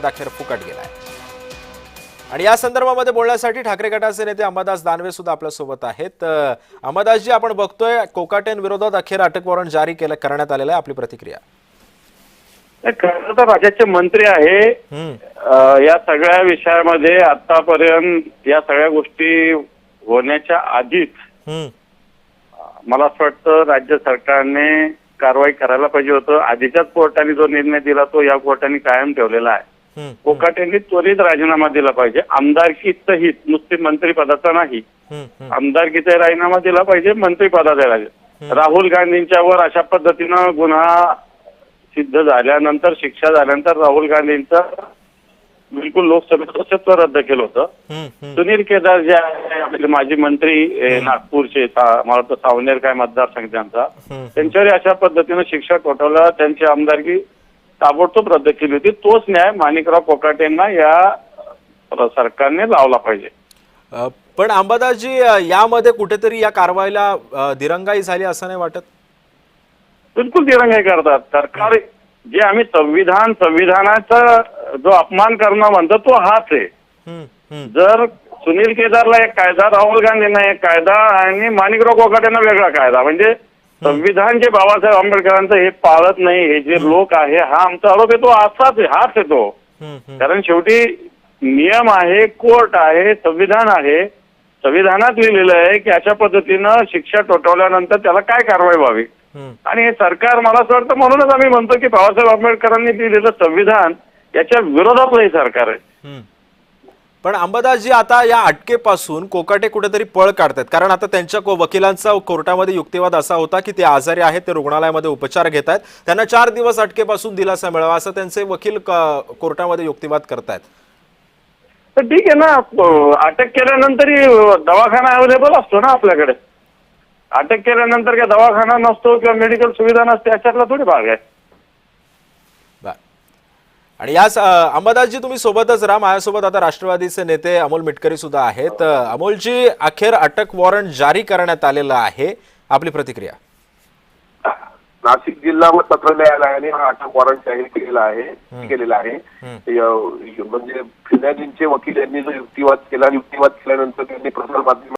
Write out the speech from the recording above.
अखेर फुकट गेलाय। आणि या संदर्भामध्ये बोलण्यासाठी ठाकरे गटाचे नेते अंबादास दानवे सुद्धा आपल्या सोबत आहेत। अंबादासजी, आपण बघतोय कोकाटेंविरोधात अखेर अटक वॉरंट जारी करण्यात आलेलं आहे, आपली प्रतिक्रिया? खरं तर राज्याचे मंत्री आहे। या सगळ्या विषयामध्ये आतापर्यंत या सगळ्या गोष्टी होण्याच्या आधीच मला असं वाटतं राज्य सरकारने कारवाई करायला पाहिजे होतं। आधीच्याच कोर्टाने जो निर्णय दिला तो या कोर्टाने कायम ठेवलेला आहे। कोकाटेंनी त्वरित राजीनामा दिला पाहिजे, आमदारकी सहित, नुसती मंत्रिपदाचा नाही, आमदारकीचा राजीनामा दिला पाहिजे, मंत्रिपदाचा राजीनामा। राहुल गांधींच्यावर अशा पद्धतीनं गुन्हा सिद्ध झाल्यानंतर, शिक्षा झाल्यानंतर राहुल गांधींचं बिलकुल लोकसभेत सदस्यत्व रद्द केलं होतं। सुनील केदार जे आहे आपले माजी मंत्री नागपूरचे, मला तर सावनेर काय मतदारसंघ त्यांचा, त्यांच्यावर अशा पद्धतीनं शिक्षा ठोठावला, त्यांची आमदारकी ताबडतोब रद्द केली होती। तोच न्याय माणिकराव कोकाटेंना या सरकारने लावला पाहिजे। पण अंबादासजी, यामध्ये कुठेतरी या कारवाईला दिरंगाई झाली असं नाही वाटत? बिलकुल दिरंगाई करतात सरकार। जे आम्ही संविधानाचा जो अपमान करणं म्हणतो तो हाच आहे। जर सुनील केदारला एक कायदा, राहुल गांधींना एक कायदा आणि माणिकराव कोकाटेंना वेगळा कायदा, म्हणजे संविधान जे बाबासाहेब आंबेडकरांचं हे पाळत नाही, हे जे लोक आहे, हा आमचा आरोप आहे तो असाच आहे, हाच आहे तो। कारण शेवटी नियम आहे, कोर्ट आहे, संविधान आहे, संविधानात लिहिलेलं आहे की अशा पद्धतीनं शिक्षा ठोठावल्यानंतर त्याला काय कारवाई व्हावी। आणि हे सरकार, मला असं वाटतं, म्हणूनच आम्ही म्हणतो की बाबासाहेब आंबेडकरांनी लिहिलेलं संविधान याच्या विरोधातलं हे सरकार आहे। पण अंबादासजी, आता या अटकेपासून कोकाटे कुठेतरी पळ काढतात, कारण आता त्यांच्या वकिलांचा कोर्टामध्ये युक्तिवाद असा होता की ते आजारी आहेत, ते रुग्णालयामध्ये उपचार घेत आहेत, त्यांना 4 दिवस अटकेपासून दिलासा मिळावा असं त्यांचे वकील कोर्टामध्ये युक्तिवाद करतायत। तर ठीक आहे ना, अटक केल्यानंतरही दवाखाना अवेलेबल असतो ना आपल्याकडे। अटक केल्यानंतर काय दवाखाना नसतो किंवा मेडिकल सुविधा नसते, याच्यातला थोडी भाग आहे। आणि याच अंबादासजी, तुम्ही सोबतच राहा, माझ्यासोबत आता राष्ट्रवादीचे नेते अमोल मिटकरी सुद्धा आहेत। अमोलजी, अखेर अटक वॉरंट जारी करण्यात आलेलं आहे, आपली प्रतिक्रिया? नाशिक जिल्हा व सत्र न्यायालयाने हा अटक वॉरंट जाहीर केलेला आहे। म्हणजे फिर्यादींचे वकील यांनी जो युक्तिवाद केला, युक्तिवाद केल्यानंतर त्यांनी प्रसार माध्यम